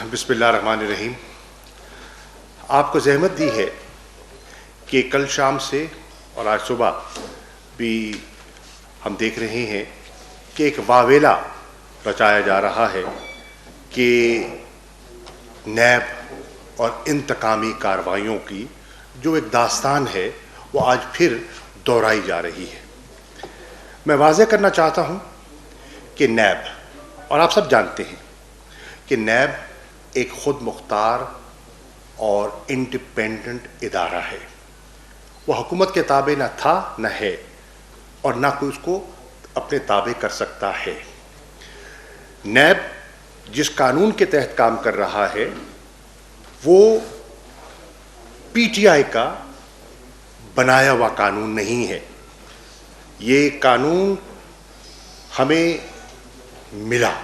بسم اللہ الرحمن الرحیم. آپ کو زحمت دی ہے کہ کل شام سے اور آج صبح بھی ہم دیکھ رہے ہیں کہ ایک واویلا رچایا جا رہا ہے کہ نیب اور انتقامی کارروائیوں کی جو ایک داستان ہے وہ آج پھر دہرائی جا رہی ہے. میں واضح کرنا چاہتا ہوں کہ نیب، اور آپ سب جانتے ہیں کہ نیب ایک خود مختار اور انڈیپینڈنٹ ادارہ ہے. وہ حکومت کے تابع نہ تھا نہ ہے اور نہ کوئی اس کو اپنے تابع کر سکتا ہے. نیب جس قانون کے تحت کام کر رہا ہے وہ پی ٹی آئی کا بنایا ہوا قانون نہیں ہے. یہ قانون ہمیں ملا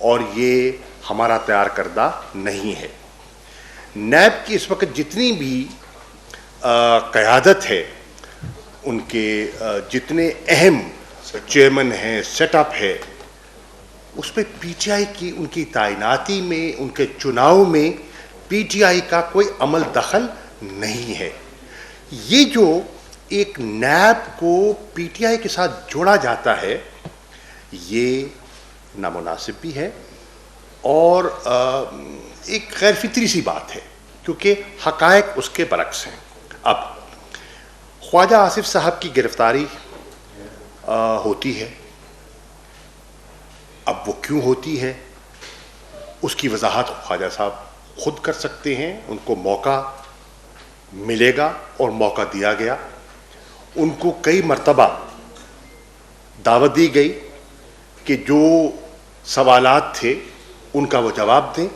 اور یہ ہمارا تیار کردہ نہیں ہے. نیب کی اس وقت جتنی بھی قیادت ہے، ان کے جتنے اہم چیئرمین ہیں، سیٹ اپ ہے، اس پہ پی ٹی آئی کی ان کی تعیناتی میں، ان کے چناؤ میں پی ٹی آئی کا کوئی عمل دخل نہیں ہے. یہ جو ایک نیب کو پی ٹی آئی کے ساتھ جوڑا جاتا ہے یہ نامناسب بھی ہے اور ایک غیر فطری سی بات ہے، کیونکہ حقائق اس کے برعکس ہیں. اب خواجہ آصف صاحب کی گرفتاری ہوتی ہے. اب وہ کیوں ہوتی ہے اس کی وضاحت خواجہ صاحب خود کر سکتے ہیں. ان کو موقع ملے گا اور موقع دیا گیا. ان کو کئی مرتبہ دعوت دی گئی کہ جو سوالات تھے ان کا وہ جواب دیں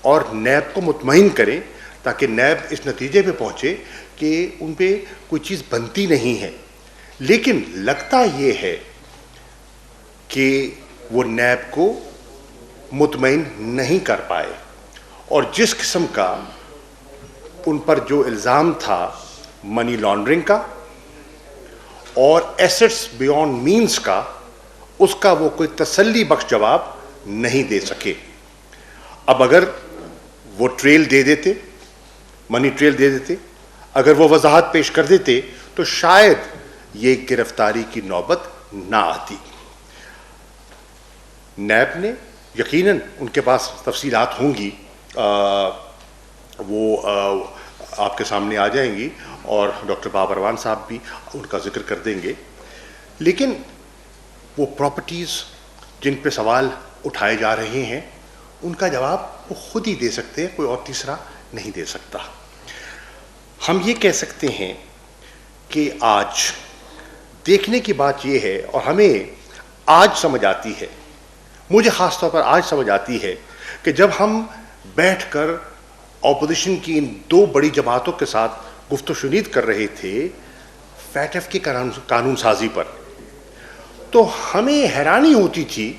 اور نیب کو مطمئن کریں تاکہ نیب اس نتیجے پہ پہنچے کہ ان پہ کوئی چیز بنتی نہیں ہے. لیکن لگتا یہ ہے کہ وہ نیب کو مطمئن نہیں کر پائے اور جس قسم کا ان پر جو الزام تھا منی لانڈرنگ کا اور ایسٹس بیونڈ مینز کا، اس کا وہ کوئی تسلی بخش جواب نہیں دے سکے. اب اگر وہ ٹریل دے دیتے، منی ٹریل دے دیتے، اگر وہ وضاحت پیش کر دیتے تو شاید یہ گرفتاری کی نوبت نہ آتی. نیب نے یقیناً ان کے پاس تفصیلات ہوں گی، وہ آپ کے سامنے آ جائیں گی اور ڈاکٹر بابروان صاحب بھی ان کا ذکر کر دیں گے. لیکن وہ پراپرٹیز جن پہ سوال اٹھائے جا رہے ہیں ان کا جواب وہ خود ہی دے سکتے ہیں، کوئی اور تیسرا نہیں دے سکتا. ہم یہ کہہ سکتے ہیں کہ آج دیکھنے کی بات یہ ہے اور ہمیں آج سمجھ آتی ہے، مجھے خاص طور پر آج سمجھ آتی ہے کہ جب ہم بیٹھ کر اپوزیشن کی ان دو بڑی جماعتوں کے ساتھ گفت و شنید کر رہے تھے فیٹ ایف کی قانون سازی پر، تو ہمیں حیرانی ہوتی تھی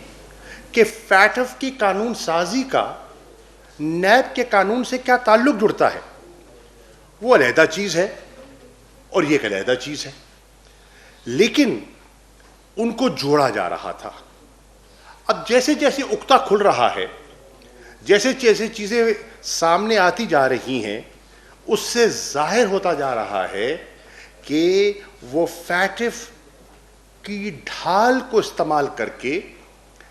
کہ فیٹ ایف کی قانون سازی کا نیب کے قانون سے کیا تعلق جڑتا ہے. وہ علیحدہ چیز ہے اور یہ ایک علیحدہ چیز ہے، لیکن ان کو جوڑا جا رہا تھا. اب جیسے جیسے اکتا کھل رہا ہے، جیسے جیسے چیزیں سامنے آتی جا رہی ہیں، اس سے ظاہر ہوتا جا رہا ہے کہ وہ فیٹ ایف کی ڈھال کو استعمال کر کے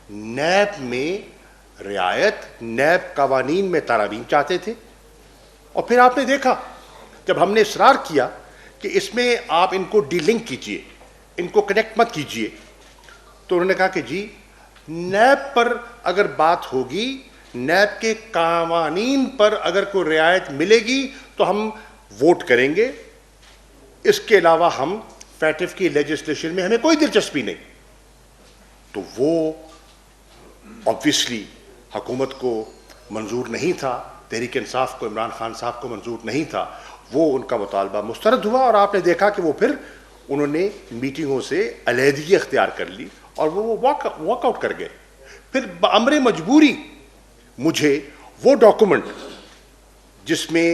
نیب میں رعایت، نیب قوانین میں ترامیم چاہتے تھے. اور پھر آپ نے دیکھا جب ہم نے اصرار کیا کہ اس میں آپ ان کو ڈی لنک کیجئے، ان کو کنیکٹ مت کیجئے، تو انہوں نے کہا کہ جی نیب پر اگر بات ہوگی، نیب کے قوانین پر اگر کوئی رعایت ملے گی تو ہم ووٹ کریں گے، اس کے علاوہ ہم فیٹ ایف کی لیجسلیشن میں ہمیں کوئی دلچسپی نہیں. تو وہ obviously حکومت کو منظور نہیں تھا، تحریک انصاف کو، عمران خان صاحب کو منظور نہیں تھا. وہ ان کا مطالبہ مسترد ہوا اور آپ نے دیکھا کہ وہ پھر انہوں نے میٹنگوں سے علیحدگی اختیار کر لی اور وہ واک آؤٹ کر گئے. پھر بامر مجبوری مجھے وہ ڈاکومنٹ جس میں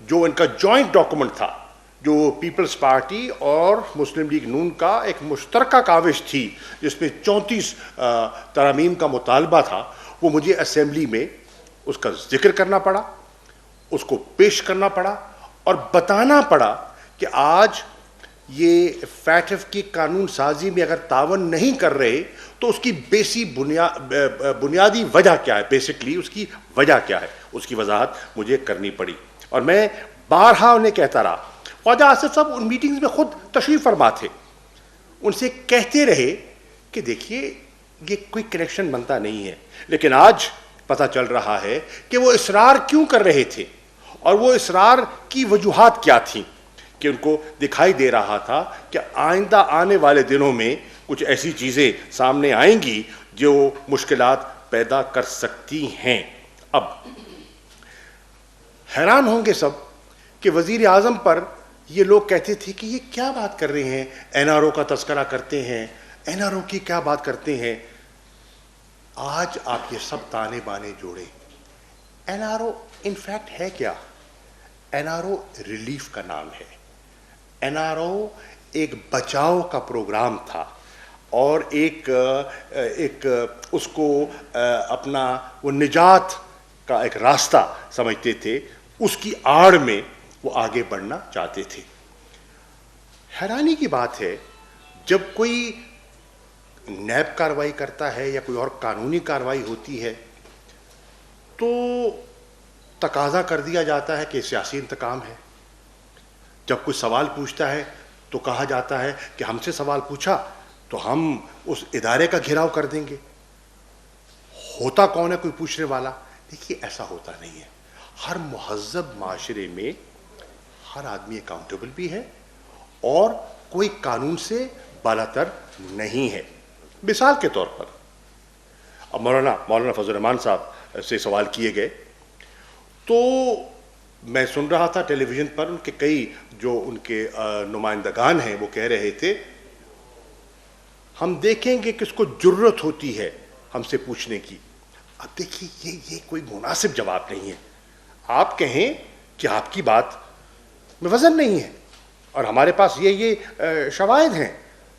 جو ان کا جوائنٹ ڈاکومنٹ تھا، جو پیپلز پارٹی اور مسلم لیگ نون کا ایک مشترکہ کاوش تھی جس میں 34 ترامیم کا مطالبہ تھا، وہ مجھے اسمبلی میں اس کا ذکر کرنا پڑا, اس کو پیش کرنا پڑا اور بتانا پڑا کہ آج یہ فیٹف کی قانون سازی میں اگر تعاون نہیں کر رہے تو اس کی بنیادی وجہ کیا ہے, بیسکلی اس کی وجہ کیا ہے. اس کی وضاحت مجھے کرنی پڑی اور میں بارہا انہیں کہتا رہا. خواجہ آصف صاحب ان میٹنگز میں خود تشریف فرما تھے, ان سے کہتے رہے کہ دیکھیے یہ کوئی کنیکشن بنتا نہیں ہے, لیکن آج پتہ چل رہا ہے کہ وہ اصرار کیوں کر رہے تھے اور وہ اصرار کی وجوہات کیا تھیں, کہ ان کو دکھائی دے رہا تھا کہ آئندہ آنے والے دنوں میں کچھ ایسی چیزیں سامنے آئیں گی جو مشکلات پیدا کر سکتی ہیں. اب حیران ہوں گے سب کہ وزیر اعظم پر یہ لوگ کہتے تھے کہ یہ کیا بات کر رہے ہیں, این آر او کا تذکرہ کرتے ہیں, این آر او کی کیا بات کرتے ہیں. آج آپ یہ سب تانے بانے جوڑیں, این آر او انفیکٹ ہے کیا؟ این آر او ریلیف کا نام ہے. این آر او ایک بچاؤ کا پروگرام تھا اور ایک اس کو اپنا وہ نجات کا ایک راستہ سمجھتے تھے, اس کی آڑ میں وہ آگے بڑھنا چاہتے تھے. حیرانی کی بات ہے جب کوئی نیب کارروائی کرتا ہے یا کوئی اور قانونی کارروائی ہوتی ہے تو تقاضا کر دیا جاتا ہے کہ سیاسی انتقام ہے. جب کوئی سوال پوچھتا ہے تو کہا جاتا ہے کہ ہم سے سوال پوچھا تو ہم اس ادارے کا گھیراؤ کر دیں گے. ہوتا کون ہے کوئی پوچھنے والا؟ دیکھیے ایسا ہوتا نہیں ہے. ہر مہذب معاشرے میں ہر آدمی اکاؤنٹیبل بھی ہے اور کوئی قانون سے بالاتر نہیں ہے. مثال کے طور پر اب مولانا فضل الرحمان صاحب سے سوال کیے گئے تو میں سن رہا تھا ٹیلی ویژن پر ان کے کئی جو ان کے نمائندگان ہیں وہ کہہ رہے تھے ہم دیکھیں گے کس کو جرت ہوتی ہے ہم سے پوچھنے کی. اب دیکھیے یہ کوئی مناسب جواب نہیں ہے. آپ کہیں کہ آپ کی بات میں وزن نہیں ہے اور ہمارے پاس یہ شواہد ہیں,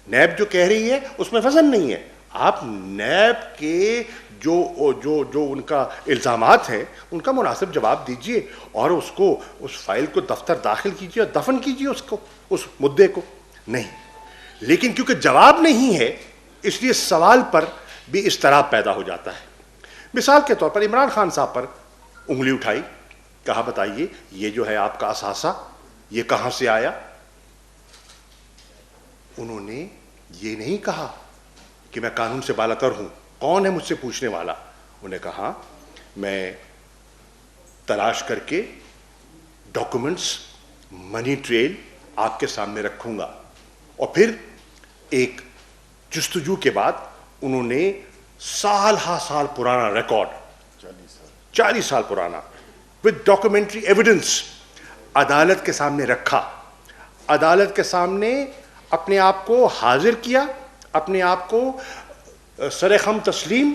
نیب جو کہہ رہی ہے اس میں وزن نہیں ہے. آپ نیب کے جو ان کا الزامات ہیں ان کا مناسب جواب دیجئے اور اس فائل کو دفتر داخل کیجئے اور دفن کیجئے اس مدعے کو. نہیں, لیکن کیونکہ جواب نہیں ہے اس لیے سوال پر بھی اضطراب پیدا ہو جاتا ہے. مثال کے طور پر عمران خان صاحب پر انگلی اٹھائی, کہا بتائیے یہ جو ہے آپ کا اثاثہ یہ کہاں سے آیا؟ انہوں نے یہ نہیں کہا کہ میں قانون سے بالاتر ہوں, کون ہے مجھ سے پوچھنے والا. انہوں نے کہا میں تلاش کر کے ڈاکومنٹس منی ٹریل آپ کے سامنے رکھوں گا. اور پھر ایک جستجو کے بعد انہوں نے سال ہا سال پرانا ریکارڈ 40 سال پرانا with documentary evidence عدالت کے سامنے رکھا. عدالت کے سامنے اپنے آپ کو حاضر کیا, اپنے آپ کو سرخم تسلیم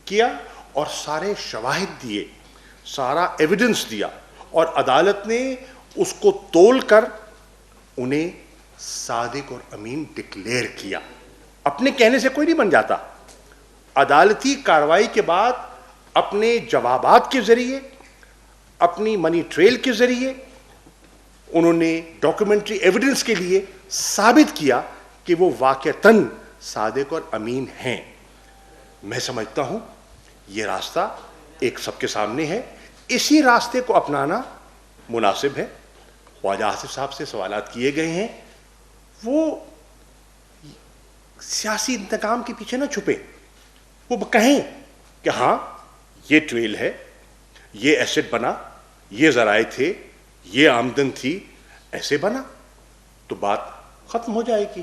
کیا اور سارے شواہد دیے, سارا ایویڈنس دیا اور عدالت نے اس کو تول کر انہیں صادق اور امین ڈکلیئر کیا. اپنے کہنے سے کوئی نہیں بن جاتا. عدالتی کارروائی کے بعد اپنے جوابات کے ذریعے, اپنی منی ٹریل کے ذریعے انہوں نے ڈاکومنٹری ایویڈنس کے لیے ثابت کیا کہ وہ واقعتاً صادق اور امین ہیں. میں سمجھتا ہوں یہ راستہ ایک سب کے سامنے ہے, اسی راستے کو اپنانا مناسب ہے. خواجہ آصف صاحب سے سوالات کیے گئے ہیں, وہ سیاسی انتقام کے پیچھے نہ چھپے, وہ کہیں کہ ہاں یہ ٹریل ہے, یہ ایسٹ بنا, یہ ذرائع تھے, یہ آمدن تھی, ایسے بنا, تو بات ختم ہو جائے گی.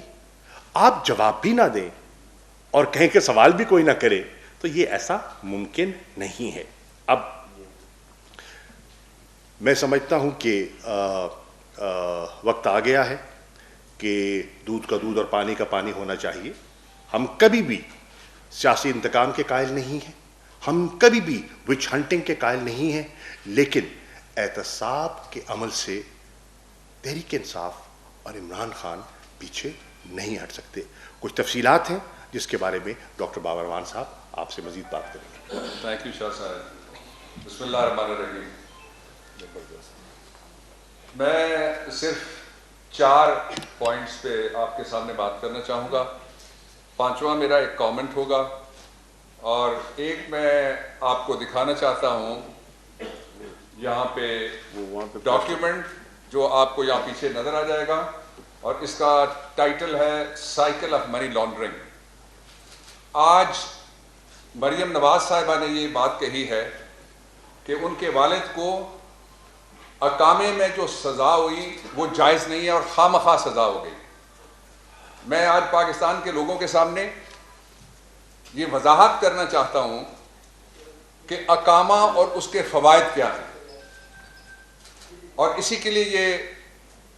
آپ جواب بھی نہ دیں اور کہیں کہ سوال بھی کوئی نہ کرے تو یہ ایسا ممکن نہیں ہے. اب میں سمجھتا ہوں کہ وقت آ گیا ہے کہ دودھ کا دودھ اور پانی کا پانی ہونا چاہیے. ہم کبھی بھی سیاسی انتقام کے قائل نہیں ہیں, ہم کبھی بھی وچ ہنٹنگ کے قائل نہیں ہیں, لیکن احتساب کے عمل سے تحریک انصاف اور عمران خان پیچھے نہیں ہٹ سکتے. کچھ تفصیلات ہیں جس کے بارے میں ڈاکٹر بابر امان صاحب آپ سے مزید بات کریں گے. تھینک یو شاہ صاحب. بسم اللہ الرحمن الرحیم. میں صرف 4 پوائنٹس پہ آپ کے سامنے بات کرنا چاہوں گا. 5واں میرا ایک کامنٹ ہوگا اور ایک میں آپ کو دکھانا چاہتا ہوں یہاں پہ ڈاکیومنٹ جو آپ کو یہاں پیچھے نظر آ جائے گا اور اس کا ٹائٹل ہے سائیکل آف منی لانڈرنگ. آج مریم نواز صاحبہ نے یہ بات کہی ہے کہ ان کے والد کو اقامے میں جو سزا ہوئی وہ جائز نہیں ہے اور خواہ مخواہ سزا ہو گئی. میں آج پاکستان کے لوگوں کے سامنے یہ وضاحت کرنا چاہتا ہوں کہ اقامہ اور اس کے فوائد کیا ہیں اور اسی کے لیے یہ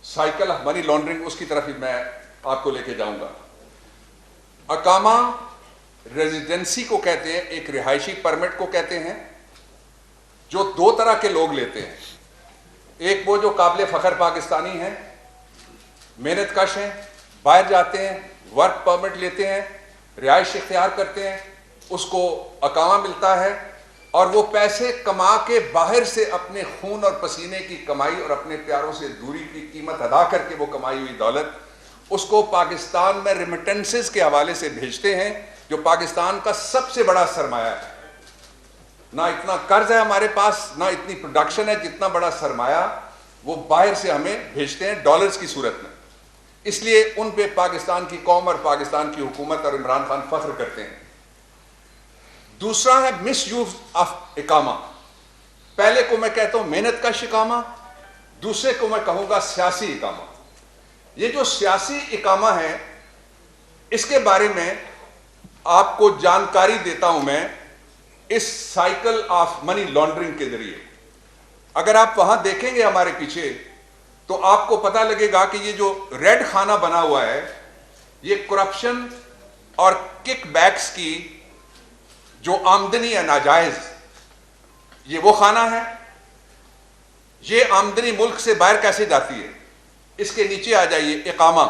سائیکل آف منی لانڈرنگ اس کی طرف ہی میں آپ کو لے کے جاؤں گا. اقامہ ریزیڈنسی کو کہتے ہیں, ایک رہائشی پرمٹ کو کہتے ہیں جو 2 طرح کے لوگ لیتے ہیں. ایک وہ جو قابل فخر پاکستانی ہیں, محنت کش ہیں, باہر جاتے ہیں, ورک پرمٹ لیتے ہیں, رہائش اختیار کرتے ہیں, اس کو اقامہ ملتا ہے اور وہ پیسے کما کے باہر سے اپنے خون اور پسینے کی کمائی اور اپنے پیاروں سے دوری کی قیمت ادا کر کے وہ کمائی ہوئی دولت اس کو پاکستان میں ریمیٹنسز کے حوالے سے بھیجتے ہیں جو پاکستان کا سب سے بڑا سرمایہ ہے. نہ اتنا قرض ہے ہمارے پاس, نہ اتنی پروڈکشن ہے, جتنا بڑا سرمایہ وہ باہر سے ہمیں بھیجتے ہیں ڈالرز کی صورت میں. اس لیے ان پہ پاکستان کی قوم اور پاکستان کی حکومت اور عمران خان فخر کرتے ہیں. دوسرا ہے مس یوز آف اقامہ. پہلے کو میں کہتا ہوں محنت کش اقامہ, دوسرے کو میں کہوں گا سیاسی اقامہ. یہ جو سیاسی اقامہ ہے اس کے بارے میں آپ کو جانکاری دیتا ہوں میں اس سائیکل آف منی لانڈرنگ کے ذریعے. اگر آپ وہاں دیکھیں گے ہمارے پیچھے تو آپ کو پتہ لگے گا کہ یہ جو ریڈ خانہ بنا ہوا ہے یہ کرپشن اور کک بیکس کی جو آمدنی ہے ناجائز, یہ وہ خانہ ہے. یہ آمدنی ملک سے باہر کیسے جاتی ہے؟ اس کے نیچے آ جائیے, اقامہ.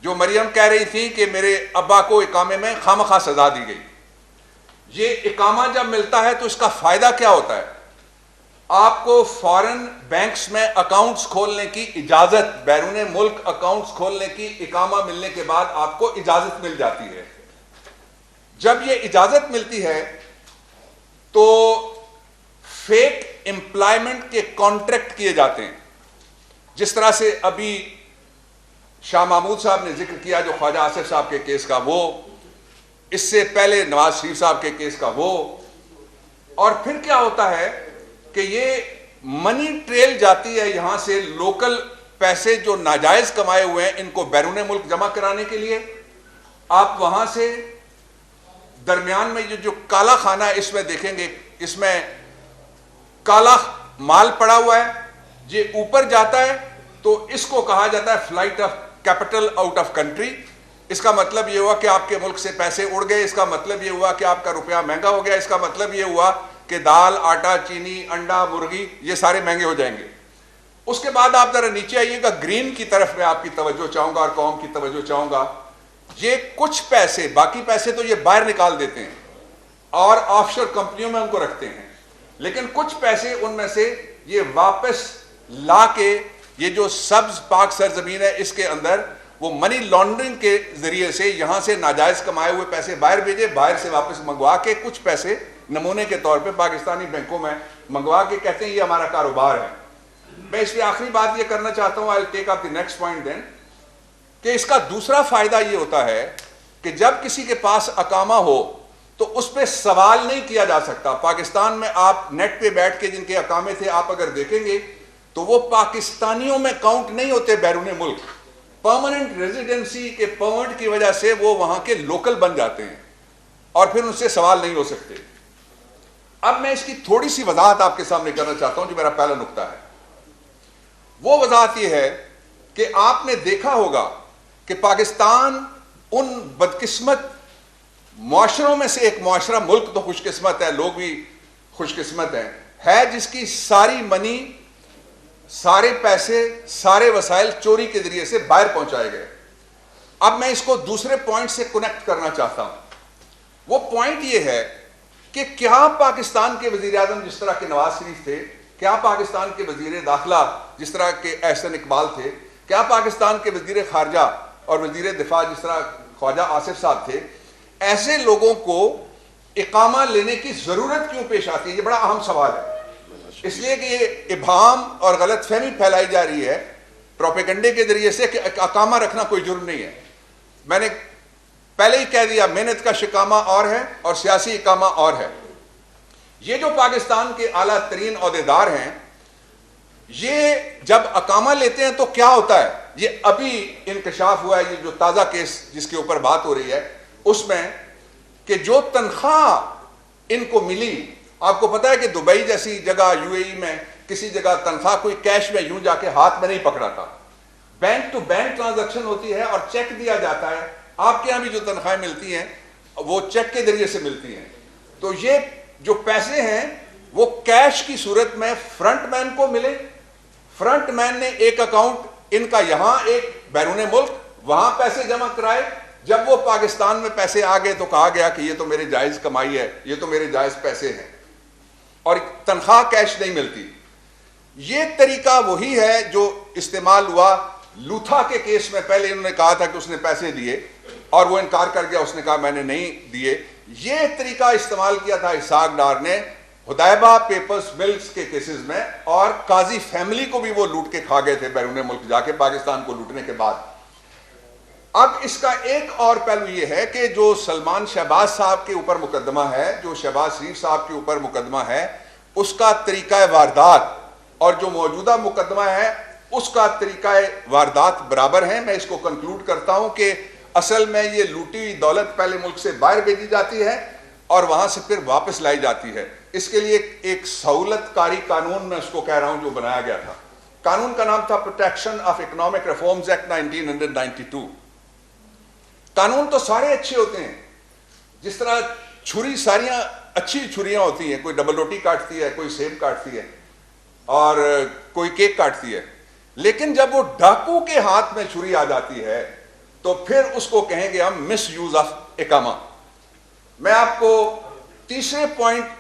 جو مریم کہہ رہی تھی کہ میرے ابا کو اقامے میں خواہ سزا دی گئی. یہ اقامہ جب ملتا ہے تو اس کا فائدہ کیا ہوتا ہے؟ آپ کو فارن بینکس میں اکاؤنٹس کھولنے کی اجازت, بیرون ملک اکاؤنٹس کھولنے کی اقامہ ملنے کے بعد آپ کو اجازت مل جاتی ہے. جب یہ اجازت ملتی ہے تو فیک امپلائمنٹ کے کانٹریکٹ کیے جاتے ہیں. جس طرح سے ابھی شاہ محمود صاحب نے ذکر کیا جو خواجہ آصف صاحب کے کیس کا, وہ اس سے پہلے نواز شریف صاحب کے کیس کا وہ. اور پھر کیا ہوتا ہے کہ یہ منی ٹریل جاتی ہے یہاں سے لوکل پیسے جو ناجائز کمائے ہوئے ہیں ان کو بیرون ملک جمع کرانے کے لیے. آپ وہاں سے درمیان میں جو کالا خانہ ہے اس میں دیکھیں گے, اس میں کالا مال پڑا ہوا ہے, یہ اوپر جاتا ہے تو اس کو کہا جاتا ہے flight of capital out of country. اس کا مطلب یہ ہوا کہ آپ کے ملک سے پیسے اڑ گئے, اس کا مطلب یہ ہوا کہ آپ کا روپیہ مہنگا ہو گیا, اس کا مطلب یہ ہوا کہ دال, آٹا, چینی, انڈا, مرغی یہ سارے مہنگے ہو جائیں گے. اس کے بعد آپ ذرا نیچے آئیے گا, گرین کی طرف میں آپ کی توجہ چاہوں گا اور قوم کی توجہ چاہوں گا. یہ کچھ پیسے, باقی پیسے تو یہ باہر نکال دیتے ہیں اور آف شور کمپنیوں میں ان کو رکھتے ہیں, لیکن کچھ پیسے ان میں سے یہ واپس لا کے یہ جو سبز پاک سرزمین ہے اس کے اندر وہ منی لانڈرنگ کے ذریعے سے یہاں سے ناجائز کمائے ہوئے پیسے باہر بھیجے, باہر سے واپس منگوا کے کچھ پیسے نمونے کے طور پہ پاکستانی بینکوں میں منگوا کے کہتے ہیں یہ ہمارا کاروبار ہے. میں اس پہ آخری بات یہ کرنا چاہتا ہوں, I'll take up the next point then, کہ اس کا دوسرا فائدہ یہ ہوتا ہے کہ جب کسی کے پاس اقامہ ہو تو اس پہ سوال نہیں کیا جا سکتا. پاکستان میں آپ نیٹ پہ بیٹھ کے جن کے اقامے تھے آپ اگر دیکھیں گے تو وہ پاکستانیوں میں کاؤنٹ نہیں ہوتے بیرون ملک. پرماننٹ ریزیڈنسی کے پرمٹ کی وجہ سے وہ وہاں کے لوکل بن جاتے ہیں اور پھر ان سے سوال نہیں ہو سکتے. اب میں اس کی تھوڑی سی وضاحت آپ کے سامنے کرنا چاہتا ہوں جو میرا پہلا نقطہ ہے. وہ وضاحت یہ ہے کہ آپ نے دیکھا ہوگا کہ پاکستان ان بدقسمت معاشروں میں سے ایک معاشرہ, ملک تو خوش قسمت ہے, لوگ بھی خوش قسمت ہیں, ہے جس کی ساری منی, سارے پیسے, سارے وسائل چوری کے ذریعے سے باہر پہنچائے گئے. اب میں اس کو دوسرے پوائنٹ سے کنیکٹ کرنا چاہتا ہوں. وہ پوائنٹ یہ ہے کہ کیا پاکستان کے وزیر اعظم جس طرح کے نواز شریف تھے، کیا پاکستان کے وزیر داخلہ جس طرح کے احسن اقبال تھے، کیا پاکستان کے وزیر خارجہ اور وزیر دفاع جس طرح خواجہ آصف صاحب تھے، ایسے لوگوں کو اقامہ لینے کی ضرورت کیوں پیش آتی ہے؟ یہ بڑا اہم سوال ہے، اس لیے کہ یہ ابہام اور غلط فہمی پھیلائی جا رہی ہے پروپیگنڈے کے ذریعے سے کہ اقامہ رکھنا کوئی جرم نہیں ہے۔ میں نے پہلے ہی کہہ دیا، محنت کا شکامہ اور ہے اور سیاسی اقامہ اور ہے۔ یہ جو پاکستان کے اعلیٰ ترین عہدیدار ہیں، یہ جب اقامہ لیتے ہیں تو کیا ہوتا ہے؟ یہ ابھی انکشاف ہوا ہے، یہ جو تازہ کیس جس کے اوپر بات ہو رہی ہے اس میں، کہ جو تنخواہ ان کو ملی، آپ کو پتا ہے کہ دبئی جیسی جگہ، یو اے ای میں کسی جگہ تنخواہ کوئی کیش میں یوں جا کے ہاتھ میں نہیں پکڑا تھا، بینک ٹو بینک ٹرانزیکشن ہوتی ہے اور چیک دیا جاتا ہے۔ آپ کے یہاں بھی جو تنخواہیں ملتی ہیں وہ چیک کے ذریعے سے ملتی ہیں، تو یہ جو پیسے ہیں وہ کیش کی صورت میں فرنٹ مین کو ملے، فرنٹ مین نے ایک اکاؤنٹ ان کا یہاں، ایک بیرون ملک، وہاں پیسے جمع کرائے، جب وہ پاکستان میں پیسے آ گئے تو کہا گیا کہ یہ تو میرے جائز کمائی ہے، یہ تو میرے جائز پیسے ہیں، اور تنخواہ کیش نہیں ملتی۔ یہ طریقہ وہی ہے جو استعمال ہوا لوتھا کے کیس میں۔ پہلے انہوں نے کہا تھا کہ اس نے پیسے دیے اور وہ انکار کر گیا، اس نے کہا میں نے نہیں دیے۔ یہ طریقہ استعمال کیا تھا اسحاق ڈار نے حدیبہ پیپرز ملز کے کیسز میں، اور قاضی فیملی کو بھی وہ لوٹ کے کھا گئے تھے بیرون ملک جا کے، پاکستان کو لوٹنے کے بعد۔ اب اس کا ایک اور پہلو یہ ہے کہ جو سلمان شہباز صاحب کے اوپر مقدمہ ہے، جو شہباز شریف صاحب کے اوپر مقدمہ ہے، اس کا طریقہ واردات اور جو موجودہ مقدمہ ہے اس کا طریقہ واردات برابر ہیں۔ میں اس کو کنکلوڈ کرتا ہوں کہ اصل میں یہ لوٹی ہوئی دولت پہلے ملک سے باہر بھیجی جاتی ہے اور وہاں سے پھر واپس لائی جاتی ہے۔ اس کے لیے ایک سہولت کاری قانون میں اس کو کہہ رہا ہوں جو بنایا گیا تھا۔ قانون کا نام تھا protection of economic reforms act 1992۔ قانون تو سارے اچھے ہوتے ہیں، جس طرح چھری ساریاں اچھی چھریاں ہوتی ہیں، کوئی ڈبل روٹی کاٹتی ہے، کوئی سیب کاٹتی ہے اور کوئی کیک کاٹتی ہے، لیکن جب وہ ڈاکو کے ہاتھ میں چھری آ جاتی ہے تو پھر اس کو کہیں گے ہم مس یوز آف اقامہ۔ میں آپ کو تیسرے پوائنٹ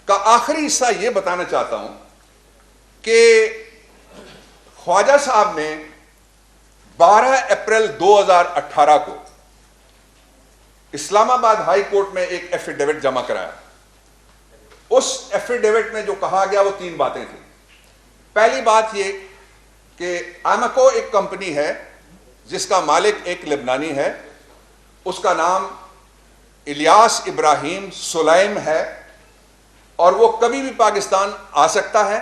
کا آخری حصہ یہ بتانا چاہتا ہوں کہ خواجہ صاحب نے 12 اپریل 2018 کو اسلام آباد ہائی کورٹ میں ایک ایفیڈیوٹ جمع کرایا۔ اس ایفیڈیوٹ میں جو کہا گیا وہ 3 باتیں تھیں۔ پہلی بات یہ کہ آمکو ایک کمپنی ہے جس کا مالک ایک لبنانی ہے، اس کا نام الیاس ابراہیم سلیم ہے، اور وہ کبھی بھی پاکستان آ سکتا ہے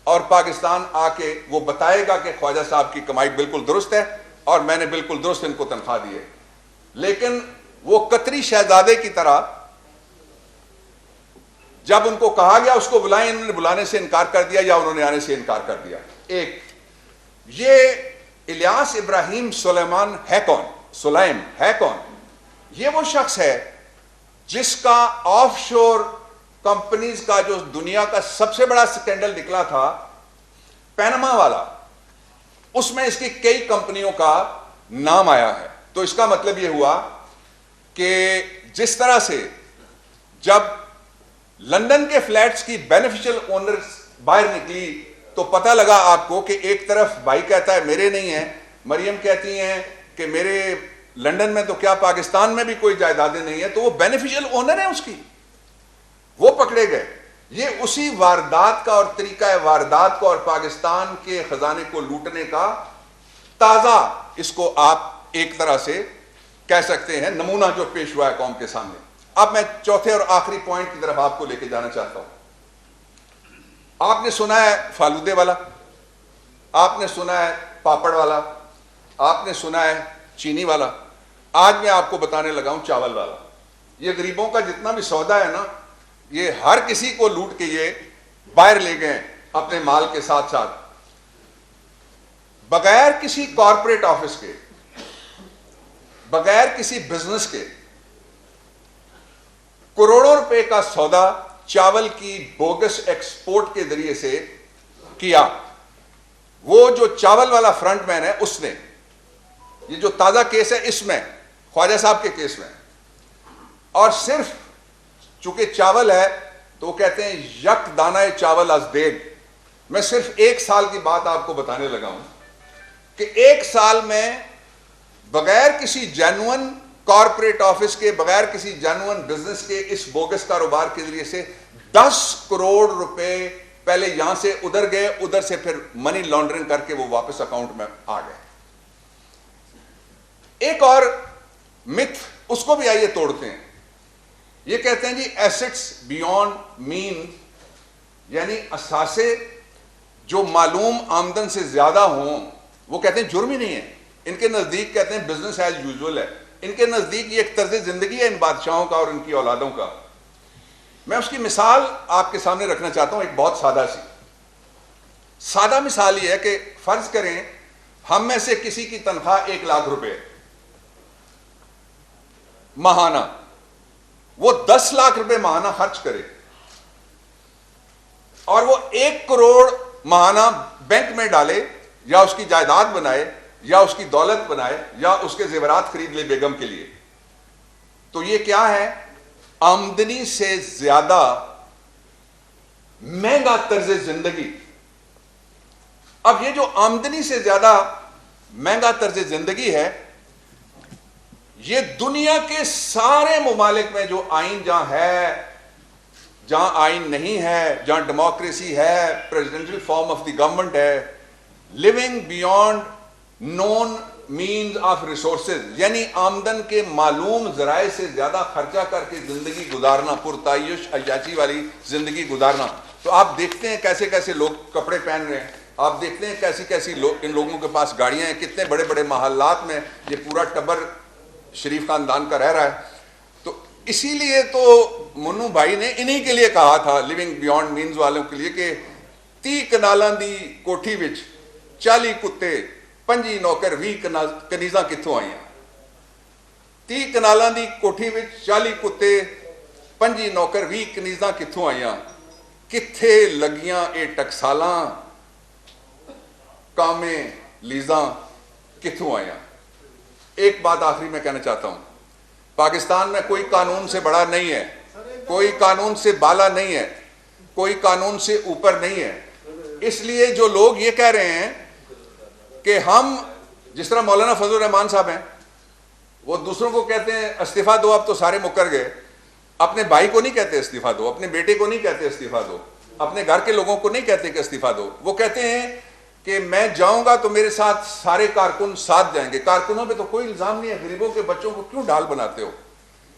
اور پاکستان آ کے وہ بتائے گا کہ خواجہ صاحب کی کمائی بالکل درست ہے اور میں نے بالکل درست ان کو تنخواہ دی ہے۔ لیکن وہ قطری شہزادے کی طرح جب ان کو کہا گیا اس کو بلائیں، انہوں نے بلانے سے انکار کر دیا یا انہوں نے آنے سے انکار کر دیا۔ ایک یہ الیاس ابراہیم سلیمان ہے کون؟ سلیم ہے کون؟ یہ وہ شخص ہے جس کا آف شور کمپنیز کا جو دنیا کا سب سے بڑا سکینڈل نکلا تھا پینما والا، اس میں اس کی کئی کمپنیوں کا نام آیا ہے۔ تو اس کا مطلب یہ ہوا کہ جس طرح سے جب لندن کے فلیٹس کی بینیفیشل اونرز باہر نکلی تو پتہ لگا آپ کو کہ ایک طرف بھائی کہتا ہے میرے نہیں ہیں، مریم کہتی ہیں کہ میرے لندن میں تو کیا پاکستان میں بھی کوئی جائیدادیں نہیں ہیں، تو وہ بینیفیشل اونر ہیں اس کی، وہ پکڑے گئے۔ یہ اسی واردات کا اور طریقہ واردات کو اور پاکستان کے خزانے کو لوٹنے کا تازہ، اس کو آپ ایک طرح سے کہہ سکتے ہیں نمونہ جو پیش ہوا ہے قوم کے سامنے۔ اب میں چوتھے اور آخری پوائنٹ کی طرف آپ کو لے کے جانا چاہتا ہوں۔ آپ نے سنا ہے فالودے والا، آپ نے سنا ہے پاپڑ والا، آپ نے سنا ہے چینی والا، آج میں آپ کو بتانے لگا ہوں چاول والا۔ یہ غریبوں کا جتنا بھی سودا ہے نا، یہ ہر کسی کو لوٹ کے یہ باہر لے گئے اپنے مال کے ساتھ ساتھ، بغیر کسی کارپوریٹ آفس کے، بغیر کسی بزنس کے، کروڑوں روپے کا سودا چاول کی بوگس ایکسپورٹ کے ذریعے سے کیا۔ وہ جو چاول والا فرنٹ مین ہے اس نے، یہ جو تازہ کیس ہے اس میں خواجہ صاحب کے کیس میں، اور صرف چونکہ چاول ہے تو وہ کہتے ہیں یک دانہ چاول از دیگ. میں صرف 1 سال کی بات آپ کو بتانے لگا ہوں کہ 1 سال میں بغیر کسی جینوئن کارپوریٹ آفس کے, بغیر کسی جینوئن بزنس کے, اس بوگس کاروبار کے ذریعے سے 10 کروڑ روپے پہلے یہاں سے ادھر گئے, ادھر سے پھر منی لانڈرنگ کر کے وہ واپس اکاؤنٹ میں آ گئے. ایک اور متھ, اس کو بھی آئیے توڑتے ہیں. یہ کہتے ہیں جی ایسٹس بیونڈ مین, یعنی اثاثے جو معلوم آمدن سے زیادہ ہوں, وہ کہتے ہیں جرم ہی نہیں ہے. ان کے نزدیک کہتے ہیں بزنس ایز یوزول ہے. ان کے نزدیک یہ ایک طرز زندگی ہے ان بادشاہوں کا اور ان کی اولادوں کا. میں اس کی مثال آپ کے سامنے رکھنا چاہتا ہوں, ایک بہت سادہ مثال یہ ہے کہ فرض کریں ہم میں سے کسی کی تنخواہ 1 لاکھ روپے ماہانہ, وہ 10 لاکھ روپے ماہانہ خرچ کرے اور وہ 1 کروڑ ماہانہ بینک میں ڈالے, یا اس کی جائیداد بنائے, یا اس کی دولت بنائے, یا اس کے زیورات خرید لے بیگم کے لیے, تو یہ کیا ہے؟ آمدنی سے زیادہ مہنگا طرز زندگی. اب یہ جو آمدنی سے زیادہ مہنگا طرز زندگی ہے, یہ دنیا کے سارے ممالک میں جو آئین جہاں ہے, جہاں آئین نہیں ہے, جہاں ڈیموکریسی ہے, presidential form of the government ہے, living beyond known means of resources, یعنی آمدن کے معلوم ذرائع سے زیادہ خرچہ کر کے زندگی گزارنا, پرتعیش عیاشی والی زندگی گزارنا. تو آپ دیکھتے ہیں کیسے کیسے لوگ کپڑے پہن رہے ہیں, آپ دیکھتے ہیں کیسی کیسی ان لوگوں کے پاس گاڑیاں ہیں, کتنے بڑے بڑے محلات میں یہ پورا ٹبر شریف خاندان کا رہ رہا ہے. تو اسی لیے تو منو بھائی نے انہی کے لیے کہا تھا, لیونگ بیونڈ مینز والوں کے لیے, کہ 30 کنالاں دی کوٹھی وچ 40 کتے 25 نوکر 20 کنیزاں کتھوں آئیاں. 30 کنالاں دی کوٹھی وچ 40 کتے 25 نوکر 20 کنیزاں کتھوں آئیاں, کتھے لگیاں اے ٹکسالاں کامیں لیزاں کتھوں آئیاں. ایک بات آخری میں کہنا چاہتا ہوں, پاکستان میں کوئی قانون سے بڑا نہیں ہے, کوئی قانون سے بالا نہیں ہے, کوئی قانون سے اوپر نہیں ہے. اس لیے جو لوگ یہ کہہ رہے ہیں کہ ہم, جس طرح مولانا فضل الرحمان صاحب ہیں, وہ دوسروں کو کہتے ہیں استعفیٰ دو, اب تو سارے مکر گئے. اپنے بھائی کو نہیں کہتے استعفیٰ دو, اپنے بیٹے کو نہیں کہتے استعفیٰ دو, اپنے گھر کے لوگوں کو نہیں کہتے کہ استعفیٰ دو. وہ کہتے ہیں کہ میں جاؤں گا تو میرے ساتھ سارے کارکن ساتھ جائیں گے. کارکنوں پہ تو کوئی الزام نہیں ہے, غریبوں کے بچوں کو کیوں ڈھال بناتے ہو؟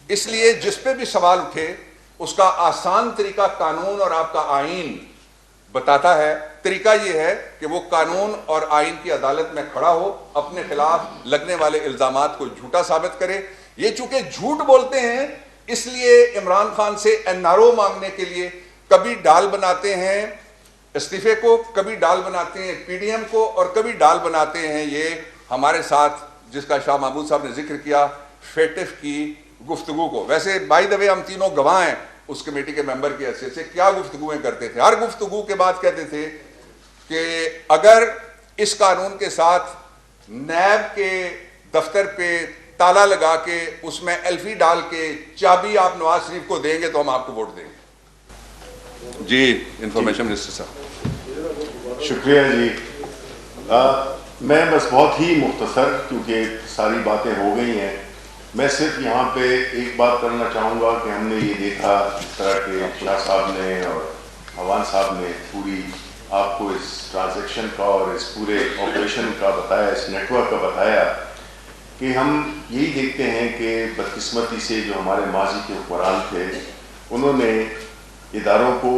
اس لیے جس پہ بھی سوال اٹھے اس کا آسان طریقہ قانون اور آپ کا آئین بتاتا ہے. طریقہ یہ ہے کہ وہ قانون اور آئین کی عدالت میں کھڑا ہو, اپنے خلاف لگنے والے الزامات کو جھوٹا ثابت کرے. یہ چونکہ جھوٹ بولتے ہیں اس لیے عمران خان سے NRO مانگنے کے لیے کبھی ڈال بناتے ہیں استعفے کو, کبھی ڈال بناتے ہیں PDM کو, اور کبھی ڈال بناتے ہیں یہ ہمارے ساتھ جس کا شاہ محمود صاحب نے ذکر کیا فیٹف کی گفتگو کو. ویسے بائی دا وے ہم تینوں گواہ ہیں اس کمیٹی کے ممبر کی حیثیت سے, کیا گفتگویں کرتے تھے. ہر گفتگو کے بعد کہتے تھے کہ اگر اس قانون کے ساتھ نیب کے دفتر پہ تالا لگا کے اس میں ایلفی ڈال کے چابی آپ نواز شریف کو دیں گے تو ہم آپ کو ووٹ دیں گے. جی انفارمیشن منسٹر صاحب. شکریہ جی. میں بس بہت ہی مختصر, کیونکہ ساری باتیں ہو گئی ہیں, میں صرف یہاں پہ ایک بات کرنا چاہوں گا کہ ہم نے یہ دیکھا جس طرح کہ شاہ صاحب نے اور عوان صاحب نے پوری آپ کو اس ٹرانزیکشن کا اور اس پورے آپریشن کا بتایا, اس نیٹ ورک کا بتایا, کہ ہم یہی دیکھتے ہیں کہ بدقسمتی سے جو ہمارے ماضی کے حکمران تھے انہوں نے اداروں کو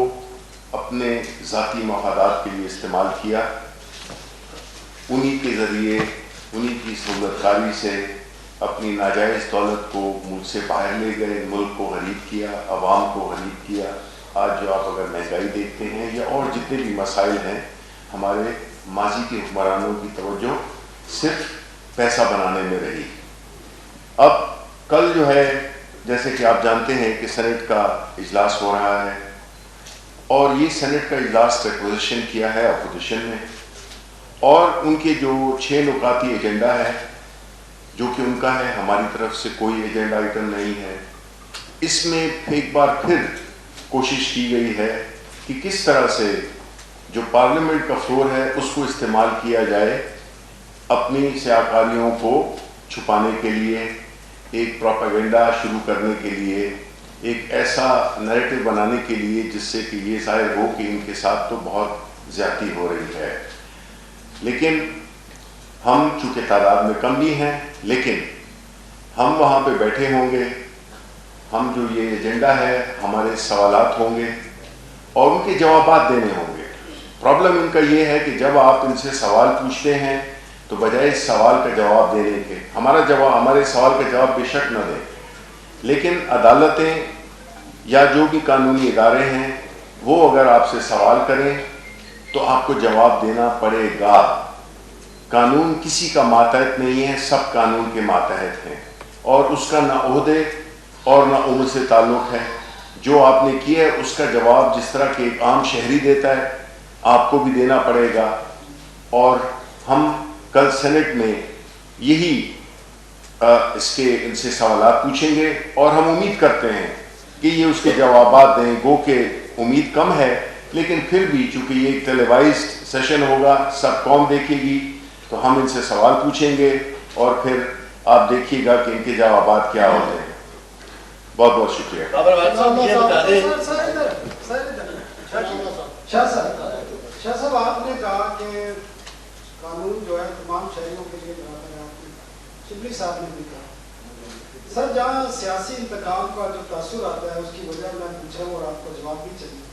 اپنے ذاتی مفادات کے لیے استعمال کیا. انہی کے ذریعے, انہی کی سہولت کاری سے اپنی ناجائز دولت کو ملک سے باہر لے گئے, ملک کو غریب کیا, عوام کو غریب کیا. آج جو آپ اگر مہنگائی دیکھتے ہیں یا اور جتنے بھی مسائل ہیں, ہمارے ماضی کے حکمرانوں کی توجہ صرف پیسہ بنانے میں رہی. اب کل جو ہے جیسے کہ آپ جانتے ہیں کہ سینٹ کا اجلاس ہو رہا ہے, اور یہ سینٹ کا اجلاس ریکویزیشن کیا ہے اپوزیشن نے, اور ان کے جو 6 نکاتی ایجنڈا ہے جو کہ ان کا ہے, ہماری طرف سے کوئی ایجنڈا آئٹم نہیں ہے. اس میں ایک بار پھر کوشش کی گئی ہے کہ کس طرح سے جو پارلیمنٹ کا فلور ہے اس کو استعمال کیا جائے اپنی سیاکاریوں کو چھپانے کے لیے، ایک پروپیگنڈا شروع کرنے کے لیے، ایک ایسا نیریٹو بنانے کے لیے جس سے کہ یہ ظاہر ہو کہ ان کے ساتھ تو بہت زیادتی ہو رہی ہے۔ لیکن ہم چونکہ تعداد میں کم بھی ہیں، لیکن ہم وہاں پہ بیٹھے ہوں گے، ہم جو یہ ایجنڈا ہے ہمارے سوالات ہوں گے اور ان کے جوابات دینے ہوں گے۔ پرابلم ان کا یہ ہے کہ جب آپ ان سے سوال پوچھتے ہیں تو بجائے اس سوال کا جواب دینے کے ہمارے سوال کا جواب بے شک نہ دیں، لیکن عدالتیں یا جو بھی قانونی ادارے ہیں وہ اگر آپ سے سوال کریں تو آپ کو جواب دینا پڑے گا۔ قانون کسی کا ماتحت نہیں ہے، سب قانون کے ماتحت ہیں، اور اس کا نہ عہدے اور نہ عمر سے تعلق ہے۔ جو آپ نے کیا ہے اس کا جواب جس طرح کہ ایک عام شہری دیتا ہے آپ کو بھی دینا پڑے گا، اور ہم کل سینٹ میں یہی ان سے سوالات پوچھیں گے اور ہم امید کرتے ہیں کہ یہ اس کے جوابات دیں۔ گو کہ امید کم ہے، لیکن پھر بھی چونکہ یہ ایک ٹیلی وائزڈ سیشن ہوگا، سب قوم دیکھے گی، تو ہم ان سے سوال پوچھیں گے اور پھر آپ دیکھیے گا کہ ان کے جوابات کیا ہوتے ہیں۔ بہت بہت شکریہ۔ شاہ صاحب، آپ نے کہا کہ قانون جو ہے تمام شہریوں کے لیے برابر ہے، شبلی صاحب نے بھی کہا۔ سر، جہاں سیاسی انتقام کا جو تاثر آتا ہے اس کی وجہ میں پوچھا ہوں اور آپ کو جواب بھی چاہیے۔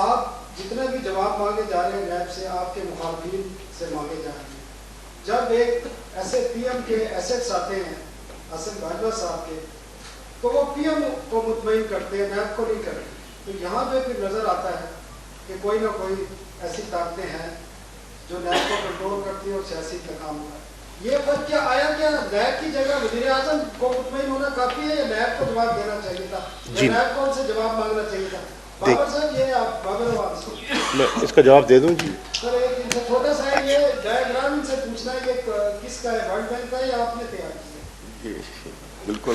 آپ جتنے بھی جواب مانگے جا رہے ہیں نیب سے، آپ کے مخالفین سے مانگے جا رہے ہیں۔ جب ایک ایسے پی ایم کے ایسٹس آتے ہیں حسن باجوہ صاحب کے، تو وہ پی ایم کو مطمئن کرتے ہیں، نیب کو نہیں کرتے۔ تو یہاں پہ پھر نظر آتا ہے کہ کوئی نہ کوئی ایسی طاقتیں ہیں جو نیب کو کنٹرول کرتی ہیں اور سیاسی انتقام ہوتا ہے۔ یہ فرق کیا آیا؟ کیا نیب کی جگہ وزیر اعظم کو مطمئن ہونا کافی ہے یا نیب کو جواب دینا چاہیے تھا، یا نیب کو ان سے جواب مانگنا چاہیے تھا؟ بابر صاحب، یہ آپ بابر عوام سے میں اس کا جواب دے دوں جی۔ سر، ایک ان سے چھوٹا سا ہے، یہ ڈائیگرام ان سے پوچھنا ہے کہ کس کا ہے، ورلڈ بینک کا ہے یا آپ نے تیار کیا؟ بالکل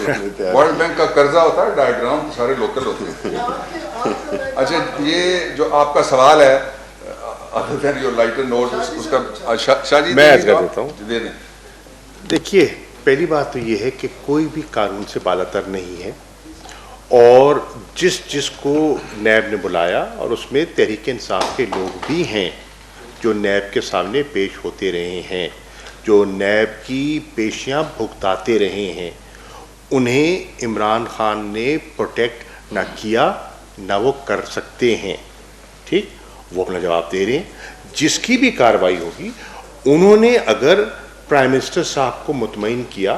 ورلڈ بینک کا قرضہ ہوتا ہے، ڈائیگرام سارے لوکل ہوتے ہیں۔ اچھا، یہ جو آپ کا سوال ہے other than your lighter note، اس کا شاہ جی میں عرض کر دیتا ہوں۔ دے دیں۔ دیکھیے، پہلی بات تو یہ ہے کہ کوئی بھی قانون سے بالا تر نہیں ہے، اور جس کو نیب نے بلایا، اور اس میں تحریک انصاف کے لوگ بھی ہیں جو نیب کے سامنے پیش ہوتے رہے ہیں، جو نیب کی پیشیاں بھگتاتے رہے ہیں، انہیں عمران خان نے پروٹیکٹ نہ کیا نہ وہ کر سکتے ہیں۔ ٹھیک، وہ اپنا جواب دے رہے ہیں۔ جس کی بھی کارروائی ہوگی، انہوں نے اگر پرائم منسٹر صاحب کو مطمئن کیا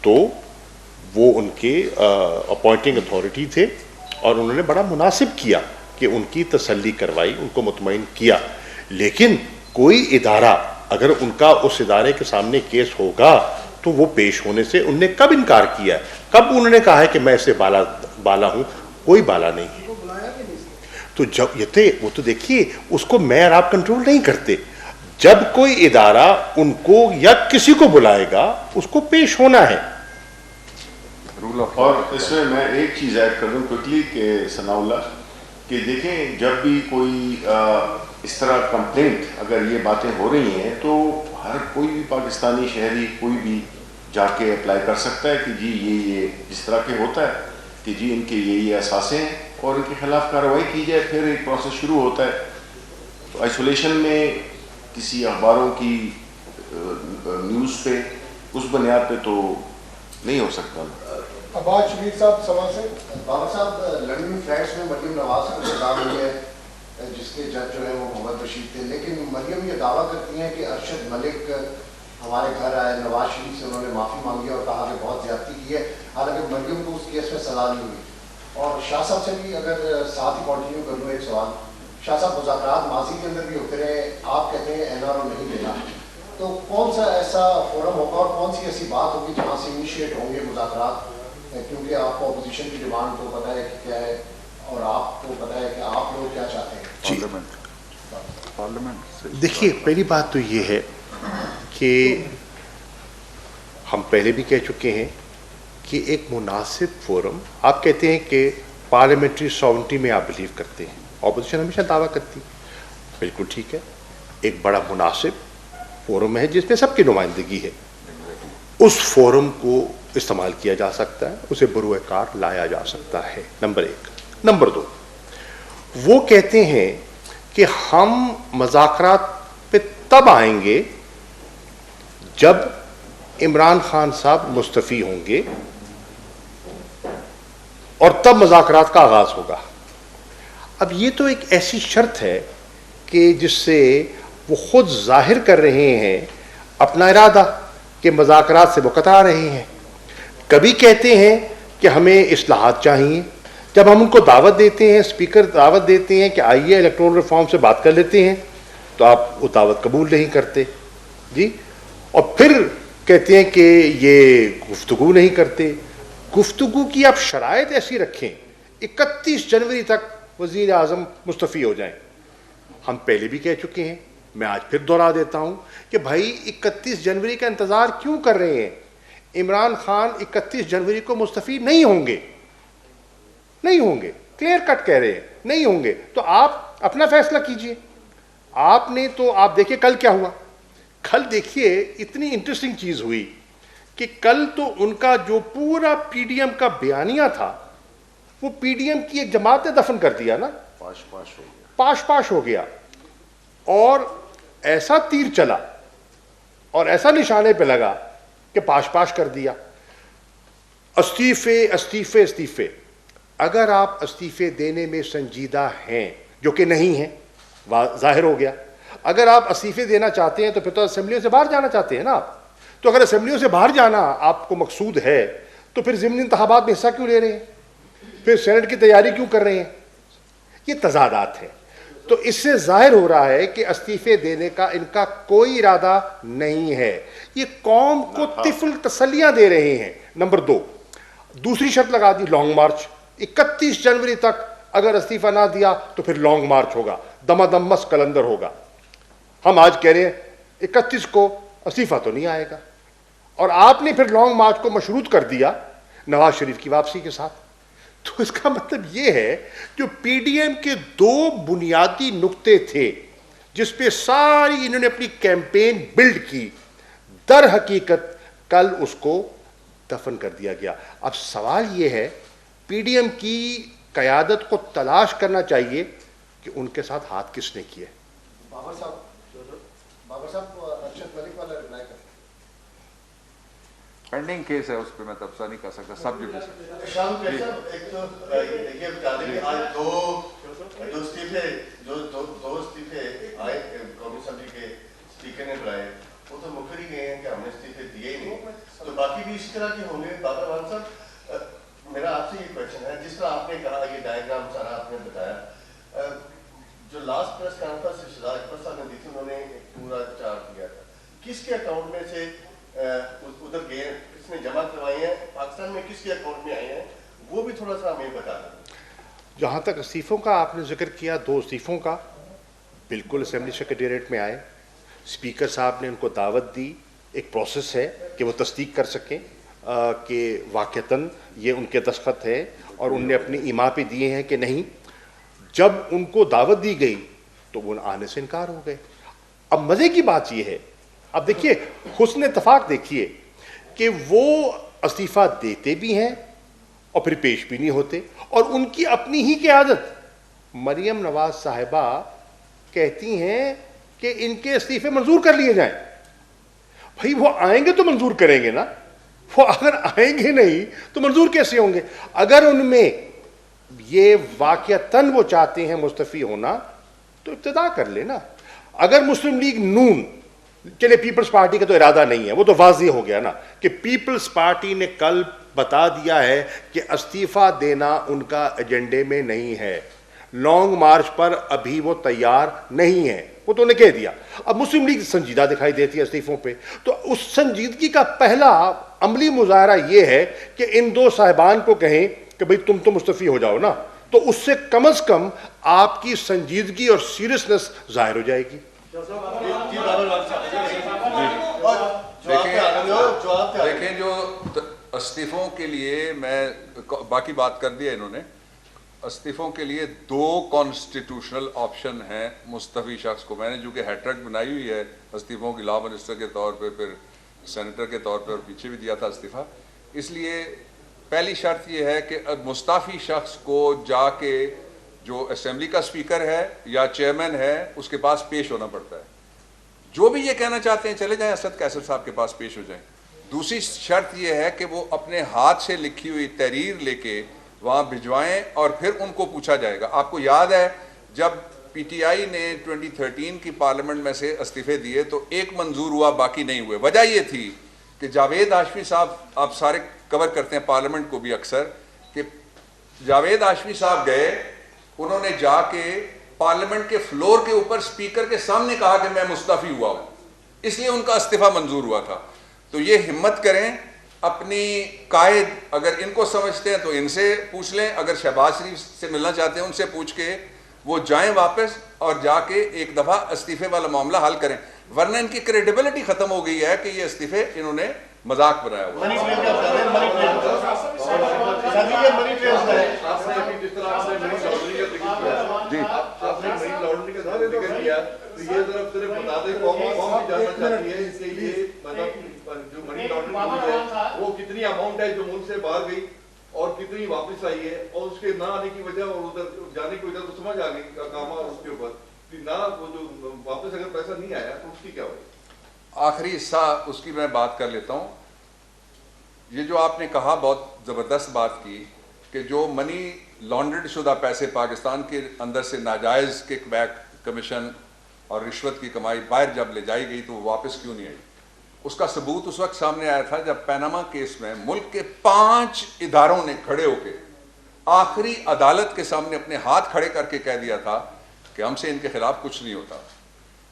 تو وہ ان کے اپوائنٹنگ اتھارٹی تھے، اور انہوں نے بڑا مناسب کیا کہ ان کی تسلی کروائی، ان کو مطمئن کیا۔ لیکن کوئی ادارہ اگر ان کا اس ادارے کے سامنے کیس ہوگا تو وہ پیش ہونے سے انہوں نے کب انکار کیا ہے؟ کب انہوں نے کہا ہے کہ میں اس سے بالا ہوں؟ کوئی بالا نہیں ہے۔ تو جب یہ تھے، وہ تو دیکھیے، اس کو میئر آپ کنٹرول نہیں کرتے۔ جب کوئی ادارہ ان کو یا کسی کو بلائے گا اس کو پیش ہونا ہے۔ اور اس میں ایک چیز ایڈ کر دوں کوئکلی کہ ثناء اللہ، کہ دیکھیں جب بھی کوئی اس طرح کمپلینٹ اگر یہ باتیں ہو رہی ہیں تو ہر کوئی بھی پاکستانی شہری کوئی بھی جا کے اپلائی کر سکتا ہے کہ جی یہ جس طرح کے ہوتا ہے کہ جی ان کے یہ اثاثے ہیں اور ان کے خلاف کارروائی کی جائے، پھر ایک پروسیس شروع ہوتا ہے۔ تو آئسولیشن میں کسی اخباروں کی نیوز پہ اس بنیاد پہ تو نہیں ہو سکتا۔ عباس شبیر صاحب سوال سے۔ بابر صاحب، لندن فلیٹس میں مریم نواز کو سزا ہوئی ہے، جس کے جج جو ہے وہ محمد رشید تھے، لیکن مریم یہ دعویٰ کرتی ہیں کہ ارشد ملک ہمارے گھر آئے، نواز شریف سے انہوں نے معافی مانگی اور کہا کہ بہت زیادتی کی ہے، حالانکہ مریم کو اس کیس میں سزا نہیں ہوئی۔ اور شاہ صاحب سے بھی اگر ساتھ ہی کنٹینیو کر لوں ایک سوال، شاہ صاحب مذاکرات ماضی کے اندر بھی ہوتے رہے، آپ کہتے ہیں این آر او نہیں دینا، تو کون سا ایسا فورم ہوگا اور کون سی ایسی بات ہوگی جہاں سے انیشیٹ ہوں گے مذاکرات؟ کیونکہ آپ کو اپوزیشن کی ڈیمانڈ کو پتہ ہے کہ کیا ہے اور آپ کو پتہ ہے کہ آپ لوگ کیا چاہتے ہیں۔ پارلیمنٹ دیکھیے، پہلی بات تو یہ ہے کہ ہم پہلے بھی کہہ چکے ہیں کہ ایک مناسب فورم, آپ کہتے ہیں کہ پارلیمنٹری ساورنٹی میں آپ بلیو کرتے ہیں, اپوزیشن ہمیشہ دعویٰ کرتی ہے, بالکل ٹھیک ہے, ایک بڑا مناسب فورم ہے جس میں سب کی نمائندگی ہے, اس فورم کو استعمال کیا جا سکتا ہے, اسے بروئے کار لایا جا سکتا ہے, نمبر ایک. نمبر دو, وہ کہتے ہیں کہ ہم مذاکرات پہ تب آئیں گے جب عمران خان صاحب مستعفی ہوں گے اور تب مذاکرات کا آغاز ہوگا. اب یہ تو ایک ایسی شرط ہے کہ جس سے وہ خود ظاہر کر رہے ہیں اپنا ارادہ کہ مذاکرات سے وہ قطع رہے ہیں. کبھی کہتے ہیں کہ ہمیں اصلاحات چاہیے, جب ہم ان کو دعوت دیتے ہیں, اسپیکر دعوت دیتے ہیں کہ آئیے الیکٹورل ریفارم سے بات کر لیتے ہیں, تو آپ وہ دعوت قبول نہیں کرتے جی, اور پھر کہتے ہیں کہ یہ گفتگو نہیں کرتے. گفتگو کی آپ شرائط ایسی رکھیں 31 جنوری تک وزیر اعظم مستعفی ہو جائیں. ہم پہلے بھی کہہ چکے ہیں, میں آج پھر دوہرا دیتا ہوں کہ بھائی 31 جنوری کا انتظار کیوں کر رہے ہیں؟ عمران خان 31 جنوری کو مستعفی نہیں ہوں گے, نہیں ہوں گے, کلیئر کٹ کہہ رہے ہیں نہیں ہوں گے, تو آپ اپنا فیصلہ کیجئے. آپ نے تو, آپ دیکھیں کل کیا ہوا, کل دیکھیے اتنی انٹرسٹنگ چیز ہوئی کہ کل تو ان کا جو پورا پی ڈی ایم کا بیانیہ تھا وہ پی ڈی ایم کی ایک جماعت نے دفن کر دیا نا, پاش ہو گیا, اور ایسا تیر چلا اور ایسا نشانے پہ لگا کہ پاش کر دیا. استعفے استعفے استعفے. اگر آپ استعفے دینے میں سنجیدہ ہیں, جو کہ نہیں ہیں, ظاہر ہو گیا, اگر آپ استعفے دینا چاہتے ہیں تو پھر تو اسمبلیوں سے باہر جانا چاہتے ہیں نا آپ. تو اگر اسمبلیوں سے باہر جانا آپ کو مقصود ہے تو پھر ضمنی انتخابات میں حصہ کیوں لے رہے ہیں, پھر سینٹ کی تیاری کیوں کر رہے ہیں؟ یہ تضادات ہیں. تو اس سے ظاہر ہو رہا ہے کہ استعفے دینے کا ان کا کوئی ارادہ نہیں ہے, یہ قوم کو طفل تسلیاں دے رہے ہیں. نمبر دو, دوسری شرط لگا دی, لانگ مارچ. 31 جنوری تک اگر استعفیٰ نہ دیا تو پھر لانگ مارچ ہوگا, دمادم مس کلندر ہوگا. ہم آج کہہ رہے ہیں 31 کو استعفیٰ تو نہیں آئے گا, اور آپ نے پھر لانگ مارچ کو مشروط کر دیا نواز شریف کی واپسی کے ساتھ. تو اس کا مطلب یہ ہے جو پی ڈی ایم کے دو بنیادی نقطے تھے جس پہ ساری انہوں نے اپنی کیمپین بلڈ کی, در حقیقت کل اس کو دفن کر دیا گیا. اب سوال یہ ہے, پی ڈی ایم کی قیادت کو تلاش کرنا چاہیے کہ ان کے ساتھ ہاتھ کس نے کیے. بابر صاحب ارشد ملک والا رپلائی کریں. پینڈنگ کیس ہے, اس پہ میں تبصرہ نہیں کر سکتا. سب جو شام کے صاحب ایک تو یہ بتا دیں کہ آج دو استعفے آئے قومی اسمبلی کے اسپیکر نے بلائے, وہ تو مکر ہی گئے ہیں کہ ہم نے استعفے دیے ہی نہیں, تو باقی بھی اسی طرح کے ہوں گے. بابر مان صاحب, میرا آپ سے یہ کویشچن ہے, جس طرح آپ نے کہا یہ ڈائیگرام سارا آپ نے بتایا, جو لاسٹ پریس کانفرنس شہزاد اکبر صاحب نے دی تھی انہوں نے پورا چارٹ دیا تھا, کس کے اکاؤنٹ میں سے ادھر گئے, کس نے جمع کروائی ہیں, پاکستان میں کس کے اکاؤنٹ میں آئی ہیں, وہ بھی تھوڑا سا ہمیں بتا دیں. جہاں تک استعفوں کا آپ نے ذکر کیا, 2 استعفوں کا بالکل اسمبلی سیکریٹریٹ میں آئے, اسپیکر صاحب نے ان کو دعوت دی, ایک پروسیس ہے کہ وہ تصدیق کر سکیں کہ واقعتاً یہ ان کے دستخط ہے اور ان نے اپنی ایما پہ دیے ہیں کہ نہیں. جب ان کو دعوت دی گئی تو وہ آنے سے انکار ہو گئے. اب مزے کی بات یہ ہے, اب دیکھیے حسن اتفاق دیکھیے کہ وہ استعفیٰ دیتے بھی ہیں اور پھر پیش بھی نہیں ہوتے, اور ان کی اپنی ہی قیادت مریم نواز صاحبہ کہتی ہیں کہ ان کے استعفے منظور کر لیے جائیں. بھائی وہ آئیں گے تو منظور کریں گے نا, وہ اگر آئیں گے نہیں تو منظور کیسے ہوں گے؟ اگر ان میں یہ واقعتاً وہ چاہتے ہیں مستعفی ہونا تو ابتدا کر لے نا. اگر مسلم لیگ نون, چلے پیپلز پارٹی کا تو ارادہ نہیں ہے, وہ تو واضح ہو گیا نا کہ پیپلز پارٹی نے کل بتا دیا ہے کہ استعفیٰ دینا ان کا ایجنڈے میں نہیں ہے, لانگ مارچ پر ابھی وہ تیار نہیں ہے, وہ تو انہیں کہہ دیا. اب مسلم لیگ سنجیدہ دکھائی دیتی ہے استعفوں پہ, تو اس سنجیدگی کا پہلا عملی مظاہرہ یہ ہے کہ ان 2 صاحبان کو کہیں کہ بھئی تم تو مستعفی ہو جاؤ نا, تو اس سے کم از کم آپ کی سنجیدگی اور سیریسنس ظاہر ہو جائے گی. دیکھیں جو استعفوں کے لیے میں باقی بات کر دیا انہوں نے. استعفوں کے لیے 2 کانسٹیٹیوشنل آپشن ہیں مستعفی شخص کو. میں نے جو کہ ہیٹرک بنائی ہوئی ہے استعفوں کی، لا منسٹر کے طور پہ، پھر سینیٹر کے طور پہ، اور پیچھے بھی دیا تھا استعفیٰ. اس لیے پہلی شرط یہ ہے کہ مستعفی شخص کو جا کے جو اسمبلی کا اسپیکر ہے یا چیئرمین ہے اس کے پاس پیش ہونا پڑتا ہے. جو بھی یہ کہنا چاہتے ہیں چلے جائیں اسد قیصر صاحب کے پاس پیش ہو جائیں. دوسری شرط یہ ہے کہ وہ اپنے ہاتھ سے لکھی ہوئی تحریر لے کے وہاں بھجوائیں اور پھر ان کو پوچھا جائے گا. آپ کو یاد ہے جب پی ٹی آئی نے 2013 کی پارلیمنٹ میں سے استعفے دیے تو ایک منظور ہوا، باقی نہیں ہوئے. وجہ یہ تھی کہ جاوید ہاشمی صاحب، آپ سارے کور کرتے ہیں پارلیمنٹ کو بھی اکثر، کہ جاوید ہاشمی صاحب گئے، انہوں نے جا کے پارلیمنٹ کے فلور کے اوپر اسپیکر کے سامنے کہا کہ میں مستعفی ہوا ہوں، اس لیے ان کا استعفیٰ منظور ہوا تھا. تو یہ ہمت کریں، اپنی قائد اگر ان کو سمجھتے ہیں تو ان سے پوچھ لیں، اگر شہباز شریف سے ملنا چاہتے ہیں ان سے پوچھ کے وہ جائیں واپس اور جا کے ایک دفعہ استعفے والا معاملہ حل کریں. ورنہ ان کی کریڈیبلٹی ختم ہو گئی ہے کہ یہ استعفے انہوں نے مذاق بنایا ہوا. جی یہ طرف صرف بتا دیں قوم بھی جاننا چاہتی ہے اس کے لیے مطلب جو منی لانڈرنگ ہے وہ کتنی اماؤنٹ ہے جو ملک سے باہر گئی اور کتنی واپس آئی ہے، اور اس کے نہ آنے کی وجہ اور ادھر جانے کی وجہ تو سمجھ آ گئی کاما اور اس کے اوپر نہ وہ جو واپس اگر پیسہ نہیں آیا تو اس کی کیا ہوئی. آخری حصہ اس کی میں بات کر لیتا ہوں. یہ جو آپ نے کہا بہت زبردست بات کی کہ جو منی لانڈرڈ شدہ پیسے پاکستان کے اندر سے ناجائز کک بیک، کمیشن اور رشوت کی کمائی باہر جب لے جائی گئی تو وہ واپس کیوں نہیں آئی. اس کا ثبوت اس وقت سامنے آیا تھا جب پیناما کیس میں ملک کے 5 اداروں نے کھڑے ہو کے آخری عدالت کے سامنے اپنے ہاتھ کھڑے کر کے کہہ دیا تھا کہ ہم سے ان کے خلاف کچھ نہیں ہوتا.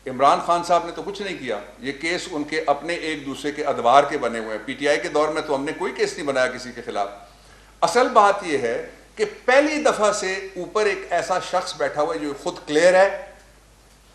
عمران خان صاحب نے تو کچھ نہیں کیا، یہ کیس ان کے اپنے ایک دوسرے کے ادوار کے بنے ہوئے ہیں. پی ٹی آئی کے دور میں تو ہم نے کوئی کیس نہیں بنایا کسی کے خلاف. اصل بات یہ ہے کہ پہلی دفعہ سے اوپر ایک ایسا شخص بیٹھا ہوا ہے جو خود کلیئر ہے،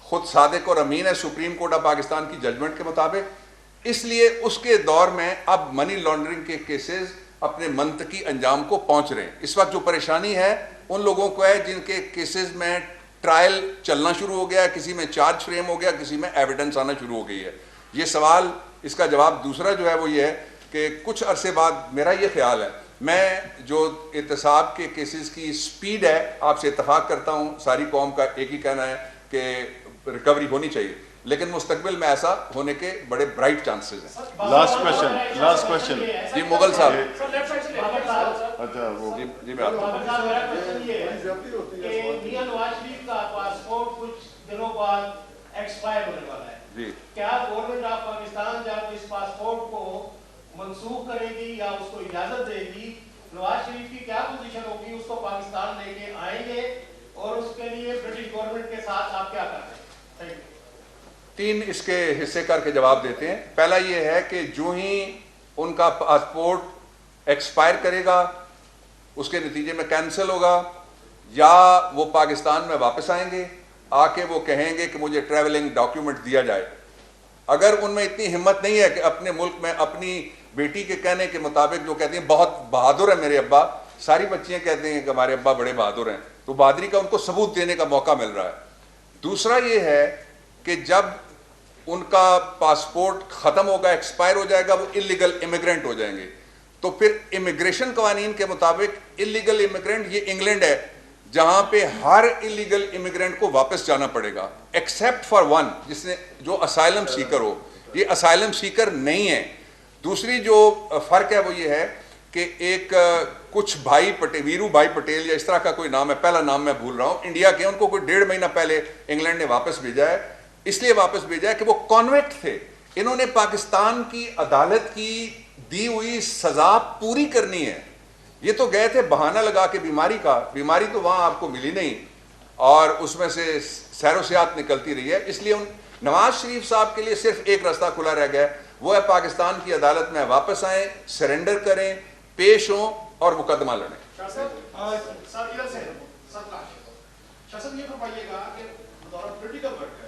خود صادق اور امین ہے سپریم کورٹ آف پاکستان کی ججمنٹ کے مطابق. اس لیے اس کے دور میں اب منی لانڈرنگ کے کیسز اپنے منطقی انجام کو پہنچ رہے ہیں. اس وقت جو پریشانی ہے ان لوگوں کو ہے جن کے کیسز میں ٹرائل چلنا شروع ہو گیا، کسی میں چارج فریم ہو گیا، کسی میں ایویڈنس آنا شروع ہو گئی ہے. یہ سوال، اس کا جواب دوسرا جو ہے وہ یہ ہے کہ کچھ عرصے بعد میرا یہ خیال ہے، میں جو احتساب کے کیسز کی سپیڈ ہے آپ سے اتفاق کرتا ہوں، ساری قوم کا ایک ہی کہنا ہے کہ ریکوری ہونی چاہیے، لیکن مستقبل میں ایسا ہونے کے بڑے برائٹ چانسز ہیں. لاسٹ کوشچن جی مغل صاحب. اچھا وہ جی میں آتا ہوں. نواز شریف کا پاسپورٹ کچھ دنوں بعد ایکسپائر ہونے والا ہے. جی کیا گورنمنٹ آف پاکستان جب اس پاسپورٹ کو منسوخ کرے گی یا اس کو اجازت دے گی، نواز شریف کی کیا پوزیشن ہوگی؟ اس کو پاکستان لے کے آئیں گے اور اس کے لیے برٹش گورنمنٹ کے ساتھ آپ کیا کرتے ہیں؟ 3 اس کے حصے کر کے جواب دیتے ہیں. پہلا یہ ہے کہ جو ہی ان کا پاسپورٹ ایکسپائر کرے گا اس کے نتیجے میں کینسل ہوگا، یا وہ پاکستان میں واپس آئیں گے، آ کے وہ کہیں گے کہ مجھے ٹریولنگ ڈاکیومنٹ دیا جائے. اگر ان میں اتنی ہمت نہیں ہے کہ اپنے ملک میں اپنی بیٹی کے کہنے کے مطابق جو کہتی ہیں بہت بہادر ہے میرے ابا، ساری بچیاں کہتے ہیں کہ ہمارے ابا بڑے بہادر ہیں، تو بہادری کا ان کو ثبوت دینے کا موقع مل رہا ہے. دوسرا یہ ہے کہ جب ان کا پاسپورٹ ختم ہوگا، ایکسپائر ہو جائے گا، وہ انلیگل امیگرینٹ ہو جائیں گے. تو پھر امیگریشن قوانین کے مطابق انلیگل امیگرینٹ یہ انگلینڈ ہے جہاں پہ ہر انلیگل امیگرینٹ کو واپس جانا پڑے گا ایکسیپٹ فار ون، جس نے جو اسائلم سیکر ہو. یہ اسائلم سیکر نہیں ہے. دوسری جو فرق ہے وہ یہ ہے کہ ایک کچھ بھائی پٹیل، ویرو بھائی پٹیل یا اس طرح کا کوئی نام ہے، پہلا نام میں بھول رہا ہوں، انڈیا کے، ان کو کوئی 1.5 مہینہ پہلے انگلینڈ نے واپس بھیجا ہے. اس لیے واپس بھیجا ہے کہ وہ کانویکٹ تھے، انہوں نے پاکستان کی عدالت کی دی ہوئی سزا پوری کرنی ہے. یہ تو گئے تھے بہانہ لگا کے بیماری کا، بیماری تو وہاں آپ کو ملی نہیں اور اس میں سے سیر و سیاحت نکلتی رہی ہے. اس لیے نواز شریف صاحب کے لیے صرف ایک راستہ کھلا رہ گیا ہے، وہ ہے پاکستان کی عدالت میں واپس آئیں، سرنڈر کریں، پیش ہوں اور مقدمہ لڑیں. یہ فرمائیے گا کہ بطور پولیٹیکل ورکر